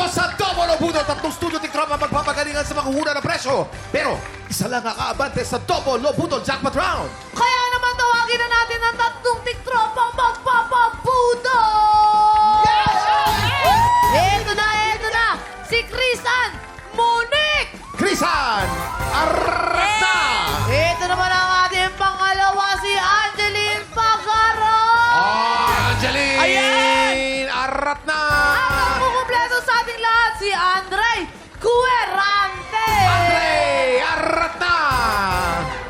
sa Double o Budol, tatlong studio tiktropa magpapagalingan sa mga ng presyo. Pero isa lang ang aabante sa Double o Budol Jackpot Round. Kaya naman tawagin na natin ang tatlong tiktropang magpapapudo! Eto na! Si Crisan Monique! Krisan Arata! Eto naman ang ating pangalawa, si Angeline Pagaro! Angeline! Ayan! Arat na! Ang kukumpleto sa ating lahat, si Andre Cuerante! Andre! Arat na!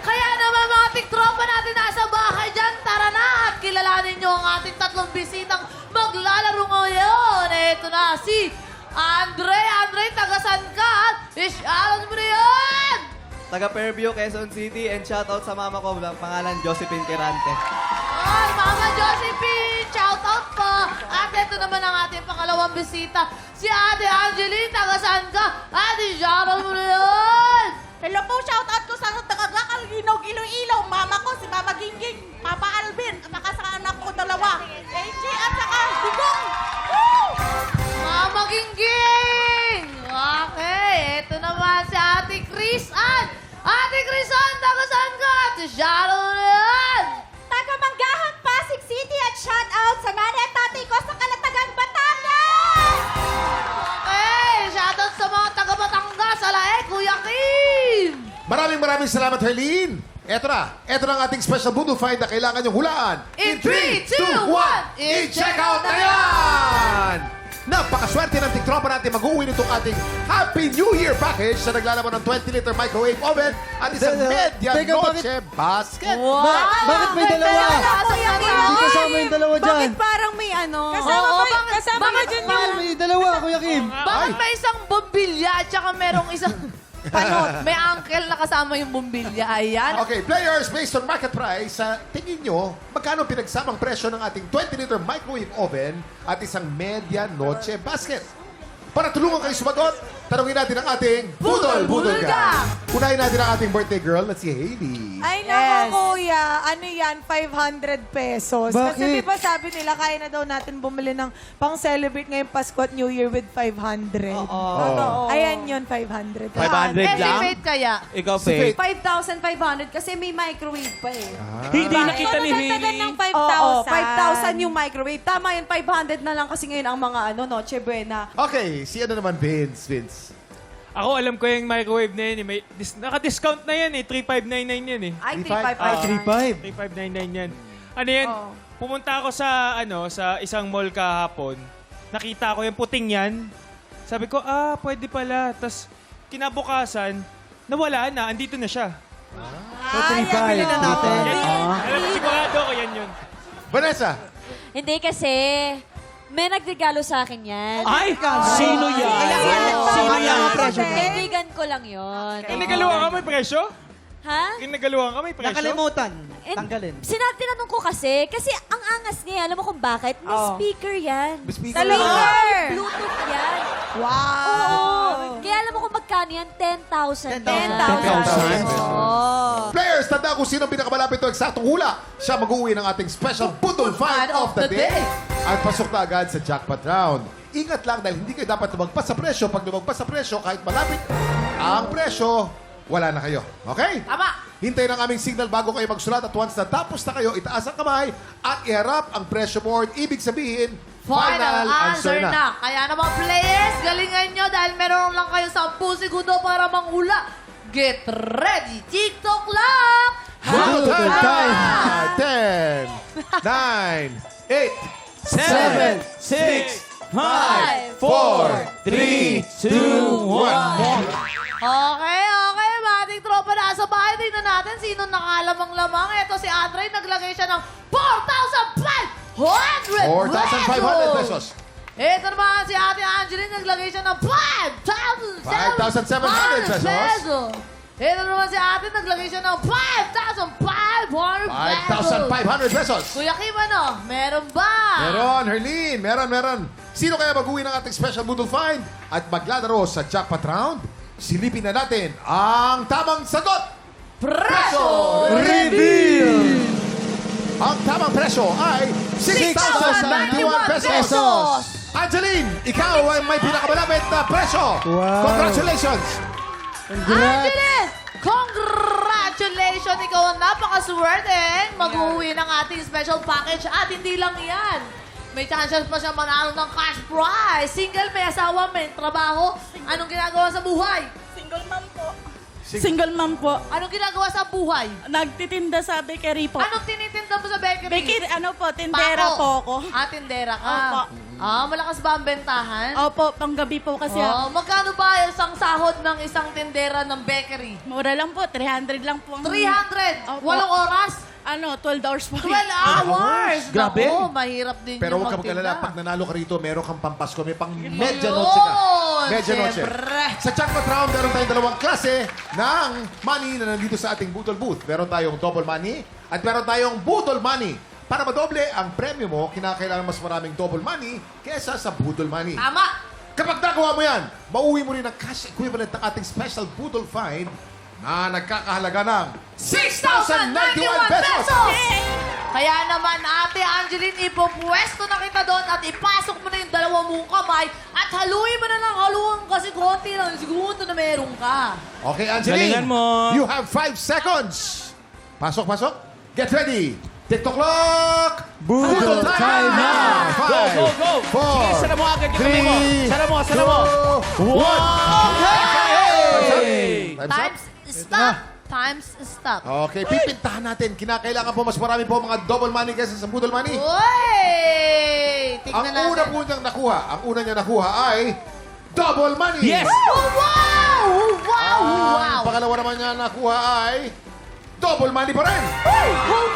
Kaya naman mga tiktropa natin nasa bahay dyan, tara na at kilalanin nyo ang ating tatlong bisitang maglalaro ngayon. Ito na si Andre, tagasan ka at ishoutout mo na yun! Taga Fairview, Quezon City, and shoutout sa mama ko, pangalan Josephine Quirante. Ay, Mama Josephine, shoutout po! At ito naman ang ating pangalawang bisita, si Ate Angeline, tagasan ka at ishoutout mo na yun! Hello po, shoutout ko sa Tagagakalginog, Iloilo. Mama ko, si Mama Gingging, Papa Alvin, at saka sa anak ko dalawa, AJ at saka Digong. Woo! Mama Gingging! Okay, ito naman si Ate Crisan. Ate Crisan, tagasan ka at ishoutout mo na yun! Taga Manggahan, Pasig City at shoutout sa nanay at tatay ko sa Kalatagan, Batangas! Okay, shoutout sa mga taga-Batangas, alae, Kuya Kim! Maraming salamat, Herlene. Eto na ang ating special bundle find na kailangan yung hulaan. In 3, 2, 1, i-check out na yan! Napakaswerte ng tiktropa natin mag-uwi nitong ating Happy New Year package na naglalaman ng 20-liter microwave oven at isang media Teka, noche basket. Bakit may dalawa? Hindi kasama yung dalawa dyan. Bakit parang may ano? Kasama dyan Bakit may dalawa, Kuya Kim? Bakit may isang bombilya at saka merong isang panot? May uncle na kasama yung bombilya. Ayan. Okay, players, based on market price, sa tingin nyo, magkano pinagsamang presyo ng ating 20-liter microwave oven at isang media noche basket? Para tulungan kayo sumagot, tanongin natin ang ating Budol Gang. Unahin natin ang ating birthday girl na si Hailey. Ay, Yes. nako, kuya. Ano yan? 500 pesos. Bakit? Kasi di ba sabi nila, kaya na daw natin bumili ng pang-celebrate ngayong Pasko at New Year with 500. Oo. Ayan yun, 500. 500 lang? Estimate kaya. Ikaw, Faith. 5,500 kasi may microwave pa eh. Hindi nakita ni Dagdagan Hailey. ng Oo, 5,000. 5,000 yung microwave. Tama yun, 500 na lang kasi ngayon ang mga Noche Buena. Okay, si ano naman, Vince. Ako alam ko yung microwave na yun. May, naka-discount na yan eh. 3,599 yan eh. Ay, 3,500. 3,599 yan. Ano yan? Pumunta ako sa sa isang mall kahapon. Nakita ko yung puting yan. Sabi ko, pwede pala. Tapos kinabukasan, nawala na. Andito na siya. So, 3,500 natin. Yan, alam ko, sigurado ko yan yun. Vanessa, Hindi kasi, may nagregalo sa akin yan. Ay! Sino yan? Sino yan? Kaibigan ko lang yon. Kinagaluhan ka may presyo? Ha? Kinagaluhan ka may presyo? Nakalimutan. And Tanggalin. tinanong ko kasi ang angas niya, alam mo kung bakit? May speaker yan. May speaker. May Bluetooth yan. Wow! Oo. Kaya alam mo kung magkano yan? 10,000. 10,000. Oo. players, tanda kung sino ang pinakamalapit o eksaktong hula. Siya mag-uwi ng ating special Budol Find of the Day. At pasok na agad sa jackpot round. Ingat lang dahil hindi kayo dapat lumagpas sa presyo. Pag lumagpas sa presyo, kahit malapit ang presyo, wala na kayo. Okay? Tama. Hintayin ang aming signal bago kayo magsulat at once na tapos na kayo, itaas ang kamay at iharap ang pressure board. Ibig sabihin, Final answer na. Kaya naman players, galingan nyo dahil meron lang kayo 10 segundo para manghula. Get ready, TikTok clock! Budol time! 10, 9, 8, 7, 6, 5, 4, 3, 2, 1. Okay, mga ating tropa nasa bahay. Tingnan natin sino nakalamang-lamang. Ito si Andre, naglagay siya ng 4,500 4,500 pesos. Ito naman si Ate Angeline, naglagay siya ng 5,700 pesos. Ito naman si Ate, naglagay siya ng 5,500 pesos. 5,500 pesos. Kuya Kim, ano? Meron ba? Meron, Herlene. Meron. Sino kaya mag-uwi ng ating special Budol Find at maglalaro sa jackpot round? Silipin na natin ang tamang sagot. Preso! Reveal! Ang tamang presyo ay 6,091 pesos. Angeline, ikaw ay may pinakamalapit na presyo. Wow. Congratulations. Angeline! Congratulations! Ikaw ang napakaswerte. Mag-uwi ng ating special package. At hindi lang yan. May chances pa siya manalo ng cash prize. Single, may asawa, may trabaho. Anong ginagawa sa buhay? Single mom po. Single mom po. Anong ginagawa sa buhay? Nagtitinda sa bakery po. Anong tinitinda mo sa bakery? Bakery, ano po, tindera Pako. po ako. Tindera ka. Opo. Malakas ba ang bentahan? Opo, panggabi po kasi. Magkano ba isang sahod ng isang tindera ng bakery? Mura lang po, 300 lang po. 300? Opo. 8 oras? 12 hours po. 12 hours? Grabe. Naku, mahirap din Pero yung huwag ka magtinda. mag-alala, pag nanalo ka rito, meron kang pampasko. May pang medyanoche ka. Medyanoche. Siyempre. Sa jackpot round, meron tayong dalawang klase ng money na nandito sa ating Budol Booth. Meron tayong double money at meron tayong Budol Money. Para madoble ang premyo mo, kinakailangan mas maraming double money kesa sa Budol Money. Tama. Kapag nagawa mo yan, mauwi mo rin ang cash equivalent ng ating special Budol Find na nagkakahalaga ng 6,091 pesos! Kaya naman, Ate Angeline, ipopwesto na kita doon at ipasok mo na yung dalawa mong kamay at haluin mo na ng haluan kasi konti lang. Siguro na meron ka. Okay, Angeline. Galingan mo. You have 5 seconds. Pasok, pasok. Get ready. TikTok clock. Budol time na. Go, Go, go, go. Sige, sara mo agad yung kamay mo. Sara mo, sara mo. 1. Time's up. Times stop. Times stop. Okay, pipintahan natin. Kinakailangan po mas marami po mga double money kaysa sa Budol Money. Uy! Ang Tignan una natin. po niyang nakuha, ay double money. Yes! Oh, wow! Wow! Wow! Ang pangalawa naman niya nakuha ay double money pa rin. Oh,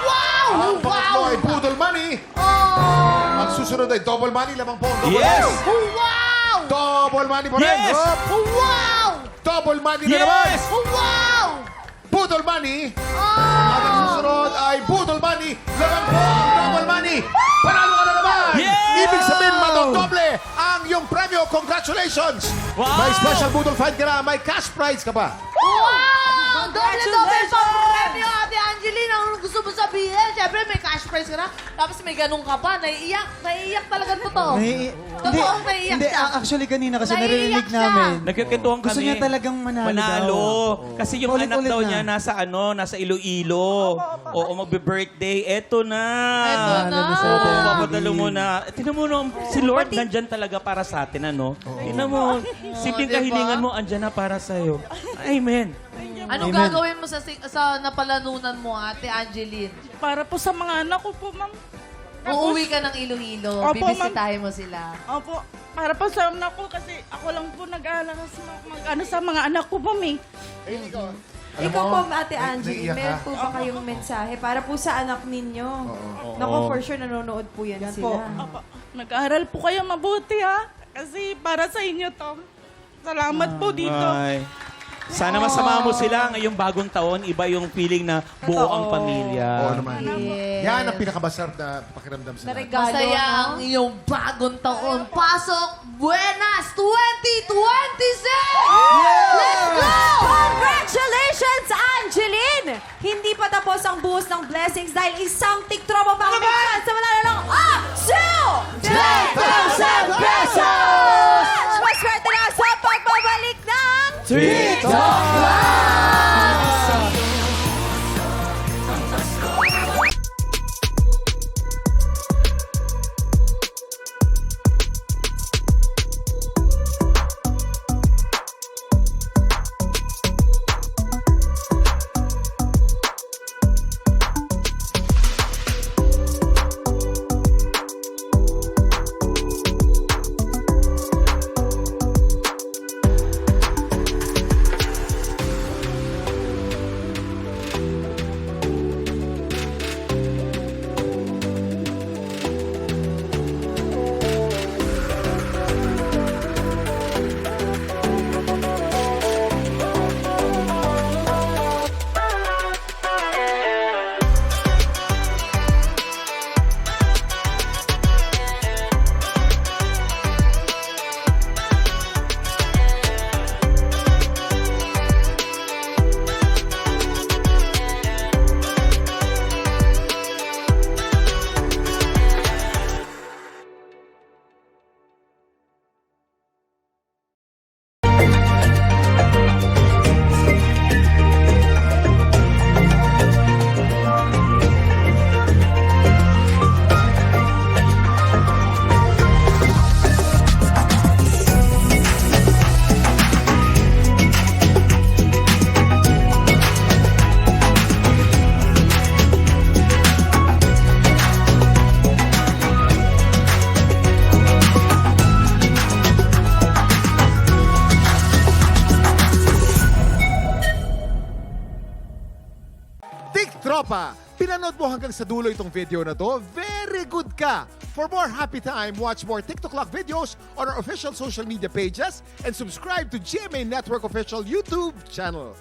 wow! Ang pangatlo Wow! ay Budol Money. Oh! Ang susunod ay double money. Lamang po ang double Yes! money. Oh, wow! Double money pa rin. Yes! Hop. Oh, wow! Double money na naman. Yes! Oh, wow! Budol money. Oh! At ang susunod ay Budol money. Lamang po ang double money. Panalo ka na naman. Yes! Ibig sabihin, madodoble ang iyong premyo. Congratulations. Wow! May special Budol find ka na. May cash prize ka pa. Wow! Doble-doble pa premyo, Ate Angeline. Ang gusto mo sabihin, syempre may cash prize ka na. Tapos may ganun ka pa. Naiiyak. Naiiyak talaga totoo. Totoong naiiyak Hindi, siya. actually kanina kasi Naiiyak narinig siya. namin. Nagkikituan kami. Gusto niya talagang manalo daw. Kasi yung Ulit-ulit anak daw na. niya nasa Iloilo. Oo, magbe-birthday. Eto na. Eto na. Oo, papadalo mo na. Tingnan mo no, si Lord nandyan talaga para sa atin, ano? Tingnan mo, simpleng diba? kahilingan mo, andyan na para sa'yo. Amen. Anong gagawin mo sa napalanunan mo, Ate Angeline? Para po sa mga anak ko po, ma'am. Uuwi ka ng Iloilo. Opo, Bibisitahin mo sila. Opo, para po sa anak ko kasi ako lang po nag-aalala sa mga anak ko po, ma'am. Ikaw po, Ate Angie, naiiyak ka? meron po ba kayong mensahe para po sa anak ninyo? Naku, for sure, nanonood po yan sila. Opo, nag-aaral po kayo mabuti, ha? Kasi para sa inyo to. Salamat po dito. Ay. Sana masama mo sila ngayong bagong taon. Iba yung feeling na buo ang pamilya. Oo naman. Yan ang pinakamasarap na pakiramdam sa lahat. Regalo, Masaya no? ang iyong bagong taon. Pasok, Buenas 2026! Let's go! Congratulations, Angeline! Hindi pa tapos ang buhos ng blessings dahil isang tiktropa pa ang may sa manalo ng up to 10,000 pesos! Maswerte na sa pagbabalik ng TikTok pa, pinanood mo hanggang sa dulo itong video na to, very good ka! For more happy time, watch more TikTok Clock videos on our official social media pages and subscribe to GMA Network official YouTube channel.